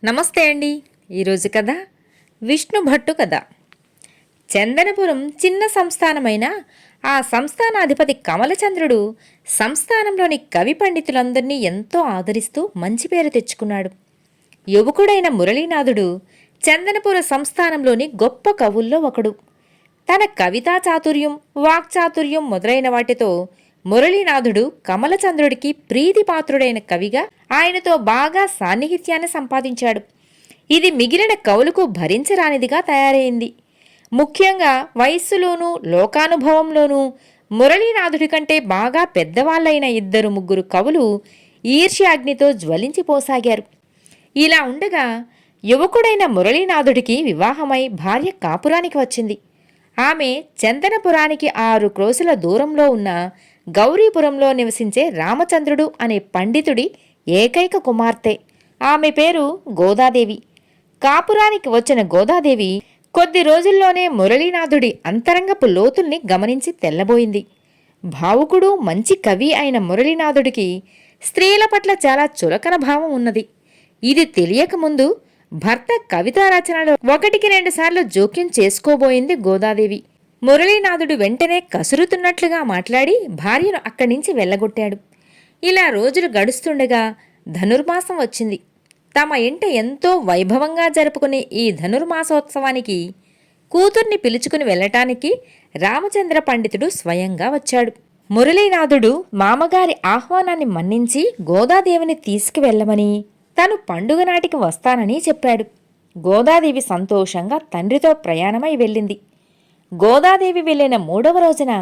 నమస్తే అండి. ఈరోజు కథ విష్ణు భట్టు కథ. చందనపురం చిన్న సంస్థానమైన ఆ సంస్థానాధిపతి కమలచంద్రుడు సంస్థానంలోని కవి పండితులందరినీ ఎంతో ఆదరిస్తూ మంచి పేరు తెచ్చుకున్నాడు. యువకుడైన మురళీనాథుడు చందనపుర సంస్థానంలోని గొప్ప కవుల్లో ఒకడు. తన కవితా చాతుర్యం, వాక్చాతుర్యం మొదలైన వాటితో మురళీనాథుడు కమలచంద్రుడికి ప్రీతిపాత్రుడైన కవిగా ఆయనతో బాగా సాన్నిహిత్యాన్ని సంపాదించాడు. ఇది మిగిలిన కవులకు భరించరానిదిగా తయారైంది. ముఖ్యంగా వయస్సులోనూ లోకానుభవంలోనూ మురళీనాథుడి కంటే బాగా పెద్దవాళ్లైన 2-3 కవులు ఈర్ష్యాగ్నితో జ్వలించిపోసాగారు. ఇలా ఉండగా యువకుడైన మురళీనాథుడికి వివాహమై భార్య కాపురానికి వచ్చింది. ఆమె చందనపురానికి 6 క్రోసుల దూరంలో ఉన్న గౌరీపురంలో నివసించే రామచంద్రుడు అనే పండితుడి ఏకైక కుమార్తె. ఆమె పేరు గోదాదేవి. కాపురానికి వచ్చిన గోదాదేవి కొద్ది రోజుల్లోనే మురళీనాథుడి అంతరంగపు లోతుల్ని గమనించి తెల్లబోయింది. భావుకుడు మంచి కవి అయిన మురళీనాథుడికి స్త్రీల పట్ల చాలా చులకన భావం ఉన్నది. ఇది తెలియకముందు భర్త కవితా రచనలో 1-2 సార్లు జోక్యం చేసుకోబోయింది గోదాదేవి. మురళీనాథుడు వెంటనే కసురుతున్నట్లుగా మాట్లాడి భార్యను అక్కడి నుంచి వెళ్ళగొట్టాడు. ఇలా రోజులు గడుస్తుండగా ధనుర్మాసం వచ్చింది. తమ ఇంట ఎంతో వైభవంగా జరుపుకునే ఈ ధనుర్మాసోత్సవానికి కూతుర్ని పిలుచుకుని వెళ్ళటానికి రామచంద్ర పండితుడు స్వయంగా వచ్చాడు. మురళీనాథుడు మామగారి ఆహ్వానాన్ని మన్నించి గోదాదేవిని తీసుకువెళ్ళమని, తను పండుగ నాటికి వస్తానని చెప్పాడు. గోదాదేవి సంతోషంగా తండ్రితో ప్రయాణమై వెళ్ళింది. గోదాదేవి వెళ్ళిన 3వ రోజున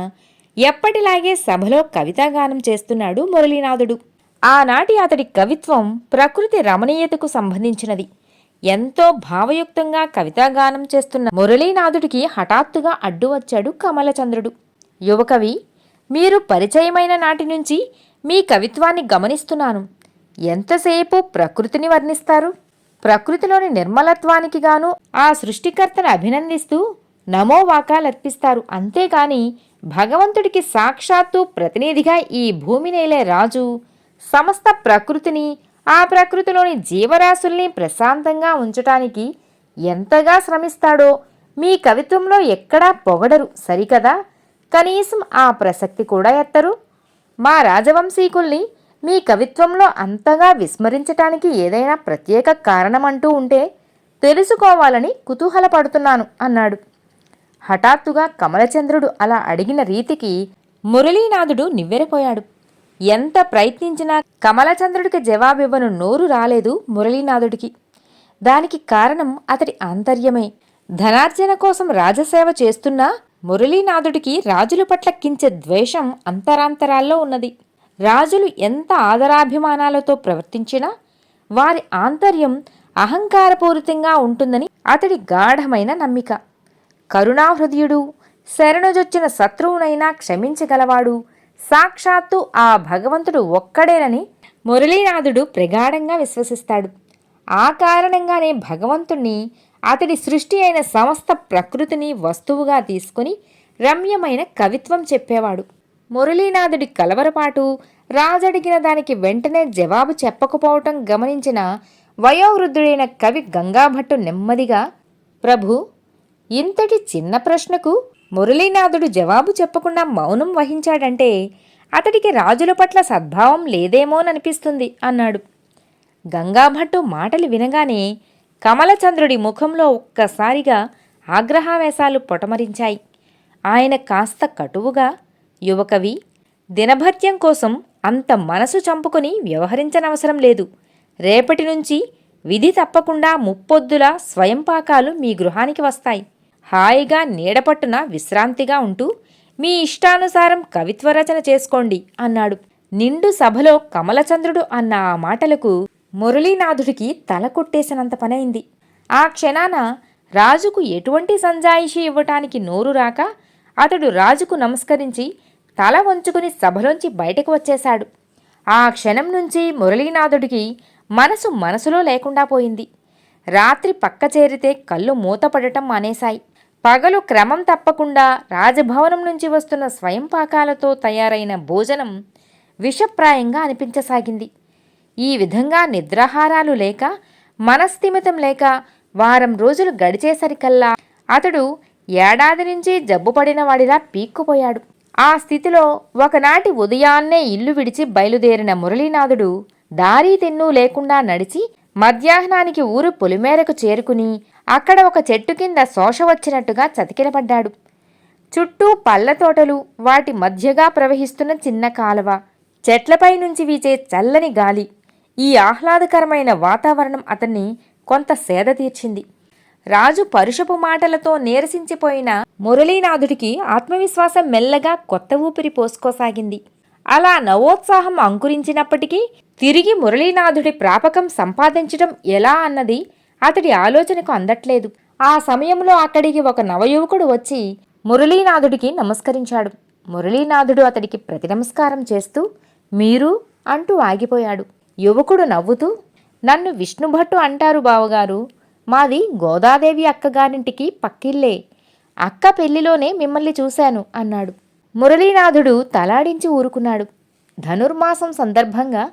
ఎప్పటిలాగే సభలో కవితాగానం చేస్తున్నాడు మురళీనాథుడు. ఆనాటి అతడి కవిత్వం ప్రకృతి రమణీయతకు సంబంధించినది. ఎంతో భావయుక్తంగా కవితాగానం చేస్తున్న మురళీనాథుడికి హఠాత్తుగా అడ్డు వచ్చాడు కమలచంద్రుడు. యువకవి, మీరు పరిచయమైన నాటి నుంచి మీ కవిత్వాన్ని గమనిస్తున్నాను. ఎంతసేపు ప్రకృతిని వర్ణిస్తారు. ప్రకృతిలోని నిర్మలత్వానికి గాను ఆ సృష్టికర్తను అభినందిస్తూ నమోవాకాలర్పిస్తారు. అంతేకాని భగవంతుడికి సాక్షాత్తు ప్రతినిధిగా ఈ భూమి నేలే రాజు సమస్త ప్రకృతిని, ఆ ప్రకృతిలోని జీవరాశుల్ని ప్రశాంతంగా ఉంచటానికి ఎంతగా శ్రమిస్తాడో మీ కవిత్వంలో ఎక్కడా పొగడరు సరికదా? కనీసం ఆ ప్రసక్తి కూడా ఎత్తరు. మా రాజవంశీకుల్ని మీ కవిత్వంలో అంతగా విస్మరించటానికి ఏదైనా ప్రత్యేక కారణమంటూ ఉంటే తెలుసుకోవాలని కుతూహలపడుతున్నాను అన్నాడు. హఠాత్తుగా కమలచంద్రుడు అలా అడిగిన రీతికి మురళీనాథుడు నివ్వెరపోయాడు. ఎంత ప్రయత్నించినా కమలచంద్రుడికి జవాబివ్వను నోరు రాలేదు మురళీనాథుడికి. దానికి కారణం అతడి ఆంతర్యమే. ధనార్జన కోసం రాజసేవ చేస్తున్న మురళీనాథుడికి రాజుల పట్ల కించె ద్వేషం అంతరాంతరాల్లో ఉన్నది. రాజులు ఎంత ఆదరాభిమానాలతో ప్రవర్తించినా వారి ఆంతర్యం అహంకారపూరితంగా ఉంటుందని అతడి గాఢమైన నమ్మిక. కరుణాహృదయుడు, శరణుజొచ్చిన శత్రువునైనా క్షమించగలవాడు సాక్షాత్తు ఆ భగవంతుడు ఒక్కడేనని మురళీనాథుడు ప్రగాఢంగా విశ్వసిస్తాడు. ఆ కారణంగానే భగవంతుణ్ణి, అతడి సృష్టి అయిన సమస్త ప్రకృతిని వస్తువుగా తీసుకుని రమ్యమైన కవిత్వం చెప్పేవాడు. మురళీనాథుడి కలవరపాటు, రాజడిగిన దానికి వెంటనే జవాబు చెప్పకపోవటం గమనించిన వయోవృద్ధుడైన కవి గంగాభట్టు నెమ్మదిగా, ప్రభు, ఇంతటి చిన్న ప్రశ్నకు మురళీనాథుడు జవాబు చెప్పకుండా మౌనం వహించాడంటే అతడికి రాజుల పట్ల సద్భావం లేదేమోననిపిస్తుంది అన్నాడు. గంగాభట్టు మాటలు వినగానే కమలచంద్రుడి ముఖంలో ఒక్కసారిగా ఆగ్రహావేశాలు పొటమరించాయి. ఆయన కాస్త కటువుగా, యువకవి, దినభత్యం కోసం అంత మనసు చంపుకొని వ్యవహరించనవసరం లేదు. రేపటి నుంచి విధి తప్పకుండా ముప్పొద్దుల స్వయంపాకాలు మీ గృహానికి వస్తాయి. హాయిగా నీడపట్టున విశ్రాంతిగా ఉంటూ మీ ఇష్టానుసారం కవిత్వ రచన చేసుకోండి అన్నాడు. నిండు సభలో కమలచంద్రుడు అన్న ఆ మాటలకు మురళీనాథుడికి తల కొట్టేసినంత పనైంది. ఆ క్షణాన రాజుకు ఎటువంటి సంజాయిషీ ఇవ్వటానికి నోరు రాక అతడు రాజుకు నమస్కరించి తల వంచుకుని సభలోంచి బయటకు వచ్చేశాడు. ఆ క్షణం నుంచి మురళీనాథుడికి మనసులో లేకుండా పోయింది. రాత్రి పక్క చేరితే కళ్ళు మూతపడటం మానేశాయి. పగలు క్రమం తప్పకుండా రాజభవనం నుంచి వస్తున్న స్వయంపాకాలతో తయారైన భోజనం విషప్రాయంగా అనిపించసాగింది. ఈ విధంగా నిద్రాహారాలు లేక మనస్థిమితం లేక వారం రోజులు గడిచేసరికల్లా అతడు ఏడాది నుంచి జబ్బుపడిన వాడిలా పీక్కుపోయాడు. ఆ స్థితిలో ఒకనాటి ఉదయాన్నే ఇల్లు విడిచి బయలుదేరిన మురళీనాథుడు దారీ తెన్నూ లేకుండా నడిచి మధ్యాహ్నానికి ఊరు పొలిమేరకు చేరుకుని అక్కడ ఒక చెట్టు కింద శోష వచ్చినట్టుగా చతికిలపడ్డాడు. చుట్టూ పళ్ళతోటలు, వాటి మధ్యగా ప్రవహిస్తున్న చిన్న కాలువ, చెట్లపై నుంచి వీచే చల్లని గాలి, ఈ ఆహ్లాదకరమైన వాతావరణం అతన్ని కొంత సేద తీర్చింది. రాజు పరుషపు మాటలతో నీరసించిపోయిన మురళీనాథుడికి ఆత్మవిశ్వాసం మెల్లగా కొత్త ఊపిరి పోసుకోసాగింది. అలా నవోత్సాహం అంకురించినప్పటికీ తిరిగి మురళీనాథుడి ప్రాపకం సంపాదించడం ఎలా అన్నది అతడి ఆలోచనకు అందట్లేదు. ఆ సమయంలో అక్కడికి ఒక నవయువకుడు వచ్చి మురళీనాథుడికి నమస్కరించాడు. మురళీనాథుడు అతడికి ప్రతినమస్కారం చేస్తూ మీరు అంటూ ఆగిపోయాడు. యువకుడు నవ్వుతూ, నన్ను విష్ణుభట్టు అంటారు బావగారు. మాది గోదాదేవి అక్కగారింటికి పక్కిల్లే. అక్క పెళ్లిలోనే మిమ్మల్ని చూశాను అన్నాడు. మురళీనాథుడు తలాడించి ఊరుకున్నాడు. ధనుర్మాసం సందర్భంగా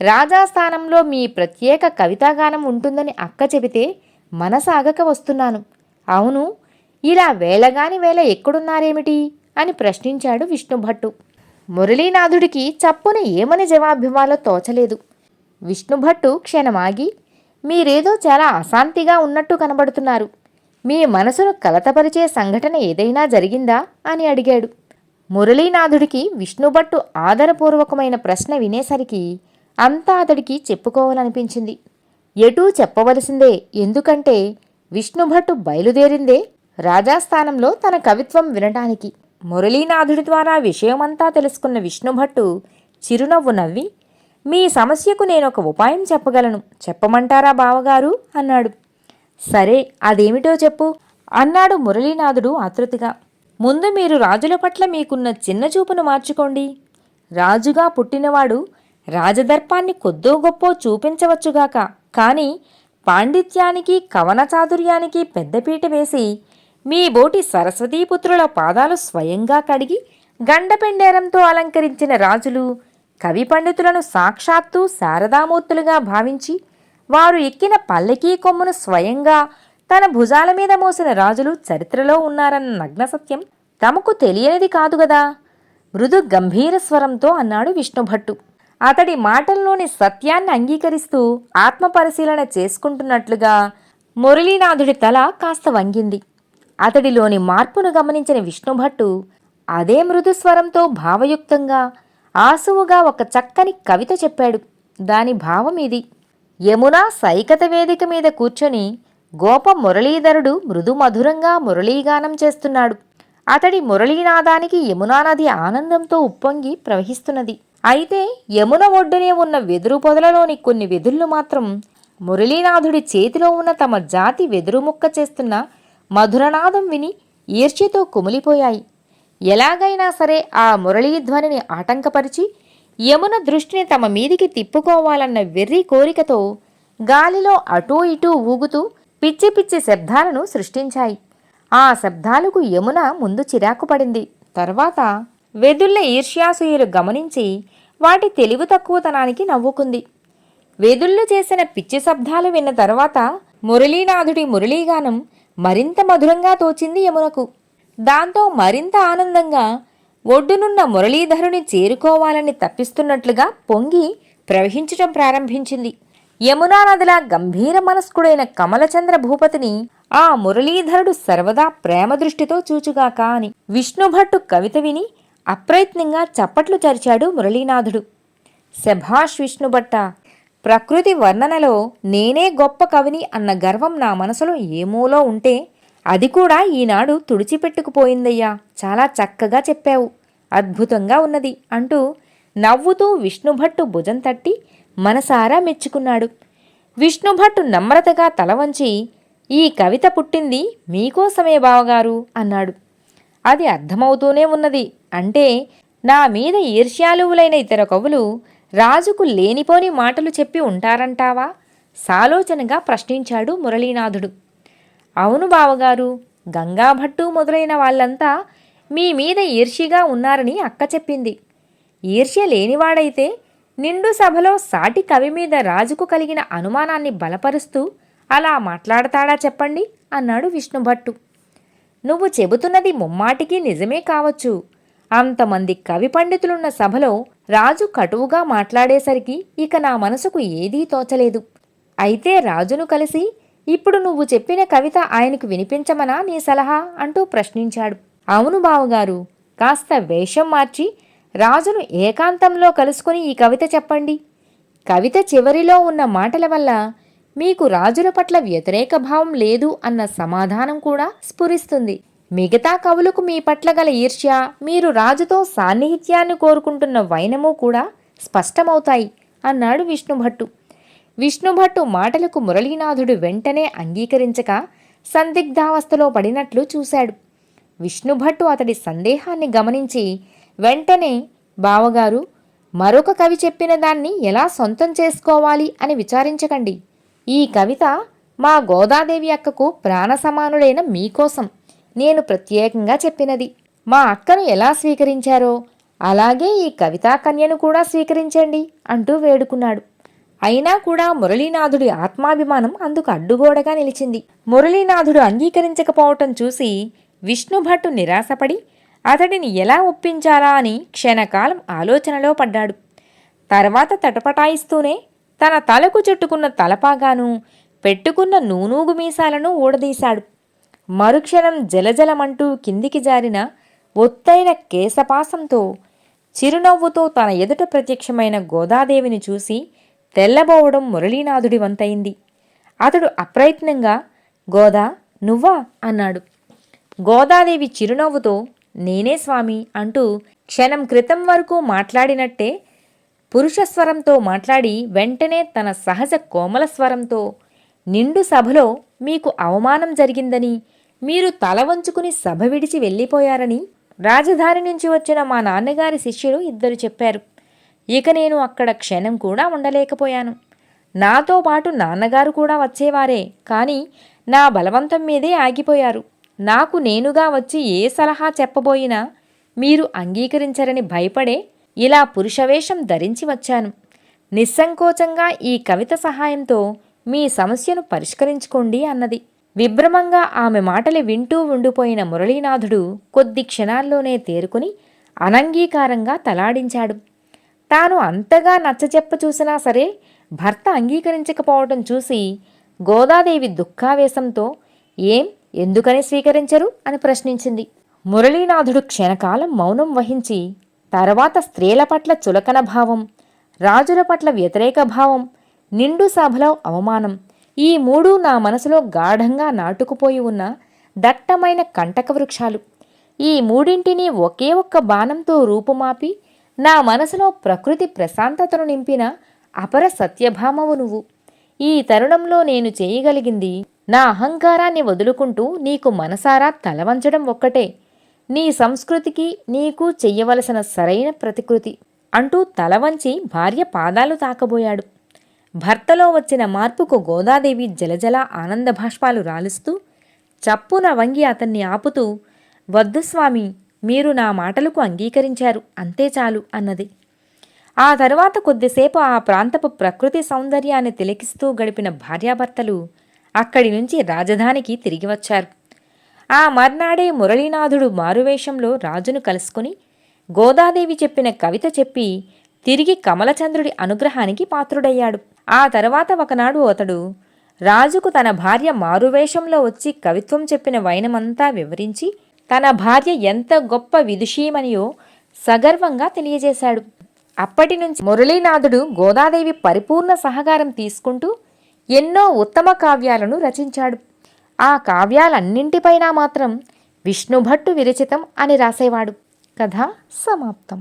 రాజాస్థానంలో మీ ప్రత్యేక కవితాగానం ఉంటుందని అక్క చెబితే మనసాగక వస్తున్నాను. అవును, ఇలా వేళగాని వేళ ఎక్కడున్నారేమిటి అని ప్రశ్నించాడు విష్ణుభట్టు. మురళీనాథుడికి చప్పున ఏమని జవాబివ్వాలో తోచలేదు. విష్ణుభట్టు క్షణమాగి, మీరేదో చాలా అశాంతిగా ఉన్నట్టు కనబడుతున్నారు. మీ మనసును కలతపరిచే సంఘటన ఏదైనా జరిగిందా అని అడిగాడు. మురళీనాథుడికి విష్ణుభట్టు ఆదరపూర్వకమైన ప్రశ్న వినేసరికి అంతా అతడికి చెప్పుకోవాలనిపించింది. ఎటూ చెప్పవలసిందే. ఎందుకంటే విష్ణుభట్టు బయలుదేరిందే రాజాస్థానంలో తన కవిత్వం వినటానికి. మురళీనాథుడి ద్వారా విషయమంతా తెలుసుకున్న విష్ణుభట్టు చిరునవ్వు నవ్వి, మీ సమస్యకు నేనొక ఉపాయం చెప్పగలను, చెప్పమంటారా బావగారు అన్నాడు. సరే, అదేమిటో చెప్పు అన్నాడు మురళీనాథుడు ఆతృతగా. ముందు మీరు రాజుల పట్ల మీకున్న చిన్న చూపును మార్చుకోండి. రాజుగా పుట్టినవాడు రాజదర్పాన్ని కొద్దో గొప్పో చూపించవచ్చుగాక, కాని పాండిత్యానికి కవన చాతుర్యానికి పెద్దపీట వేసి మీ బోటి సరస్వతీపుత్రుల పాదాలు స్వయంగా కడిగి గండపెండేరంతో అలంకరించిన రాజులు, కవి పండితులను సాక్షాత్తు శారదామూర్తులుగా భావించి వారు ఎక్కిన పల్లకీ కొమ్మును స్వయంగా తన భుజాల మీద మోసిన రాజులు చరిత్రలో ఉన్నారన్న నగ్న సత్యం తమకు తెలియనిది కాదుగదా. మృదు గంభీర స్వరంతో అన్నాడు విష్ణుభట్టు. అతడి మాటల్లోని సత్యాన్ని అంగీకరిస్తూ ఆత్మపరిశీలన చేసుకుంటున్నట్లుగా మురళీనాథుడి తల కాస్త వంగింది. అతడిలోని మార్పును గమనించిన విష్ణుభట్టు అదే మృదు స్వరంతో భావయుక్తంగా ఆసువుగా ఒక చక్కని కవిత చెప్పాడు. దాని భావం ఇది. యమునా సైకత వేదిక మీద కూర్చొని గోప మురళీధరుడు మృదు మధురంగా మురళీగానం చేస్తున్నాడు. అతడి మురళీనాదానికి యమునా నది ఆనందంతో ఉప్పొంగి ప్రవహిస్తున్నది. అయితే యమున ఒడ్డునే ఉన్న వెదురు పొదలలోని కొన్ని వెదుళ్ళు మాత్రం మురళీనాథుడి చేతిలో ఉన్న తమ జాతి వెదురు ముక్క చేస్తున్న మధురనాదం విని ఈర్ష్యతో కుమిలిపోయాయి. ఎలాగైనా సరే ఆ మురళీధ్వనిని ఆటంకపరిచి యమున దృష్టిని తమ మీదికి తిప్పుకోవాలన్న వెర్రి కోరికతో గాలిలో అటూ ఇటూ ఊగుతూ పిచ్చి పిచ్చి శబ్దాలను సృష్టించాయి. ఆ శబ్దాలకు యమున ముందు చిరాకు పడింది. తర్వాత వెదుళ్ల ఈర్ష్యాసూయులు గమనించి వాటి తెలివి తక్కువతనానికి నవ్వుకుంది. వెదుళ్ళు చేసిన పిచ్చి శబ్దాలు విన్న తర్వాత మురళీనాథుడి మురళీగానం మరింత మధురంగా తోచింది యమునకు. దాంతో మరింత ఆనందంగా ఒడ్డునున్న మురళీధరుని చేరుకోవాలని తప్పిస్తున్నట్లుగా పొంగి ప్రవహించటం ప్రారంభించింది. యమునా నదిలా గంభీర మనస్కుడైన కమలచంద్ర భూపతిని ఆ మురళీధరుడు సర్వదా ప్రేమ దృష్టితో చూచుగాక అని విష్ణుభట్టు కవిత విని అప్రయత్నంగా చప్పట్లు చరిచాడు మురళీనాథుడు. శభాష్ విష్ణుభట్ట, ప్రకృతి వర్ణనలో నేనే గొప్ప కవిని అన్న గర్వం నా మనసులో ఏమూలో ఉంటే అది కూడా ఈనాడు తుడిచిపెట్టుకుపోయిందయ్యా. చాలా చక్కగా చెప్పావు, అద్భుతంగా ఉన్నది అంటూ నవ్వుతూ విష్ణుభట్టు భుజం తట్టి మనసారా మెచ్చుకున్నాడు. విష్ణుభట్టు నమ్రతగా తల వంచి, ఈ కవిత పుట్టింది మీకోసమే బావగారు అన్నాడు. అది అర్థమవుతూనే ఉన్నది. అంటే నా మీద ఈర్ష్యాలువులైన ఇతర కవులు రాజుకు లేనిపోని మాటలు చెప్పి ఉంటారంటావా? సాలోచనగా ప్రశ్నించాడు మురళీనాథుడు. అవును బావగారు, గంగాభట్టు మొదలైన వాళ్ళంతా మీ మీద ఈర్ష్యగా ఉన్నారని అక్క చెప్పింది. ఈర్ష్య లేనివాడైతే నిండు సభలో సాటి కవి మీద రాజుకు కలిగిన అనుమానాన్ని బలపరుస్తూ అలా మాట్లాడతాడా చెప్పండి అన్నాడు విష్ణుభట్టు. నువ్వు చెబుతున్నది ముమ్మాటికి నిజమే కావచ్చు. అంతమంది కవి పండితులున్న సభలో రాజు కటువుగా మాట్లాడేసరికి ఇక నా మనసుకు ఏదీ తోచలేదు. అయితే రాజును కలిసి ఇప్పుడు నువ్వు చెప్పిన కవిత ఆయనకు వినిపించమనా నీ సలహా అంటూ ప్రశ్నించాడు. అవును బావగారు, కాస్త వేషం మార్చి రాజును ఏకాంతంలో కలుసుకుని ఈ కవిత చెప్పండి. కవిత చివరిలో ఉన్న మాటల వల్ల మీకు రాజుల పట్ల వ్యతిరేక భావం లేదు అన్న సమాధానం కూడా స్ఫురిస్తుంది. మిగతా కవులకు మీ పట్ల గల ఈర్ష్య, మీరు రాజుతో సాన్నిహిత్యాన్ని కోరుకుంటున్న వైనము కూడా స్పష్టమవుతాయి అన్నాడు విష్ణుభట్టు. విష్ణుభట్టు మాటలకు మురళీనాథుడు వెంటనే అంగీకరించక సందిగ్ధావస్థలో పడినట్లు చూశాడు. విష్ణుభట్టు అతడి సందేహాన్ని గమనించి వెంటనే, బావగారు, మరొక కవి చెప్పిన దాన్ని ఎలా సొంతం చేసుకోవాలి అని విచారించకండి. ఈ కవిత మా గోదాదేవి అక్కకు ప్రాణసమానుడైన మీకోసం నేను ప్రత్యేకంగా చెప్పినది. మా అక్కను ఎలా స్వీకరించారో అలాగే ఈ కవితా కన్యను కూడా స్వీకరించండి అంటూ వేడుకున్నాడు. అయినా కూడా మురళీనాథుడి ఆత్మాభిమానం అందుకు అడ్డుగోడగా నిలిచింది. మురళీనాథుడు అంగీకరించకపోవటం చూసి విష్ణుభట్టు నిరాశపడి అతడిని ఎలా ఒప్పించాలా అని క్షణకాలం ఆలోచనలో పడ్డాడు. తర్వాత తటపటాయిస్తూనే తన తలకు చుట్టుకున్న తలపాగాను, పెట్టుకున్న నూనూగు మీసాలను ఊడదీశాడు. మరుక్షణం జలజలమంటూ కిందికి జారిన ఒత్తైన కేశపాసంతో చిరునవ్వుతో తన ఎదుట ప్రత్యక్షమైన గోదాదేవిని చూసి తెల్లబోవడం మురళీనాథుడి వంతయింది. అతడు అప్రయత్నంగా, గోదా, నువ్వా అన్నాడు. గోదాదేవి చిరునవ్వుతో, నేనే స్వామి అంటూ క్షణం క్రితం వరకు మాట్లాడినట్టే పురుషస్వరంతో మాట్లాడి వెంటనే తన సహజ కోమల స్వరంతో, నిండు సభలో మీకు అవమానం జరిగిందని, మీరు తల వంచుకుని సభ విడిచి వెళ్ళిపోయారని రాజధాని నుంచి వచ్చిన మా నాన్నగారి శిష్యులు 2 చెప్పారు. ఇక నేను అక్కడ క్షణం కూడా ఉండలేకపోయాను. నాతో పాటు నాన్నగారు కూడా వచ్చేవారే, కానీ నా బలవంతం మీదే ఆగిపోయారు. నాకు నేనుగా వచ్చి ఏ సలహా చెప్పబోయినా మీరు అంగీకరించరని భయపడే ఇలా పురుషవేషం ధరించి వచ్చాను. నిస్సంకోచంగా ఈ కవిత సహాయంతో మీ సమస్యను పరిష్కరించుకోండి అన్నది. విభ్రమంగా ఆమె మాటలు వింటూ ఉండిపోయిన మురళీనాథుడు కొద్ది క్షణాల్లోనే తేరుకుని అనంగీకారంగా తలాడించాడు. తాను అంతగా నచ్చచెప్ప చూసినా సరే భర్త అంగీకరించకపోవటం చూసి గోదాదేవి దుఃఖావేశంతో, ఏం, ఎందుకని స్వీకరించరు అని ప్రశ్నించింది. మురళీనాథుడు క్షణకాలం మౌనం వహించి తర్వాత స్త్రీల పట్ల చులకన భావం, రాజుల పట్ల వ్యతిరేక భావం, నిండు సభలో అవమానం, ఈ 3 నా మనసులో గాఢంగా నాటుకుపోయి ఉన్న దట్టమైన కంటక వృక్షాలు. ఈ 3ంటినీ ఒకే ఒక్క బాణంతో రూపుమాపి నా మనసులో ప్రకృతి ప్రశాంతతను నింపిన అపర సత్యభామవు నువ్వు. ఈ తరుణంలో నేను చేయగలిగింది నా అహంకారాన్ని వదులుకుంటూ నీకు మనసారా తలవంచడం ఒక్కటే. నీ సంస్కృతికి నీకు చెయ్యవలసిన సరైన ప్రతికృతి అంటూ తలవంచి భార్య పాదాలు తాకబోయాడు. భర్తలో వచ్చిన మార్పుకు గోదాదేవి జలజల ఆనంద భాష్పాలు రాలుస్తూ చప్పున వంగి అతన్ని ఆపుతూ, వద్దు స్వామి, మీరు నా మాటలకు అంగీకరించారు, అంతే చాలు అన్నది. ఆ తరువాత కొద్దిసేపు ఆ ప్రాంతపు ప్రకృతి సౌందర్యాన్ని తిలకిస్తూ గడిపిన భార్యాభర్తలు అక్కడి నుంచి రాజధానికి తిరిగి వచ్చారు. ఆ మర్నాడే మురళీనాథుడు మారువేషంలో రాజును కలుసుకుని గోదాదేవి చెప్పిన కవిత చెప్పి తిరిగి కమలచంద్రుడి అనుగ్రహానికి పాత్రుడయ్యాడు. ఆ తర్వాత ఒకనాడు అతడు రాజుకు తన భార్య మారువేషంలో వచ్చి కవిత్వం చెప్పిన వైనమంతా వివరించి తన భార్య ఎంత గొప్ప విదుషీమనియో సగర్వంగా తెలియజేశాడు. అప్పటినుంచి మురళీనాథుడు గోదాదేవి పరిపూర్ణ సహకారం తీసుకుంటూ ఎన్నో ఉత్తమ కావ్యాలను రచించాడు. ఆ కావ్యాలన్నింటిపైనా మాత్రం విష్ణుభట్టు విరచితం అని రాసేవాడు. కథ సమాప్తం.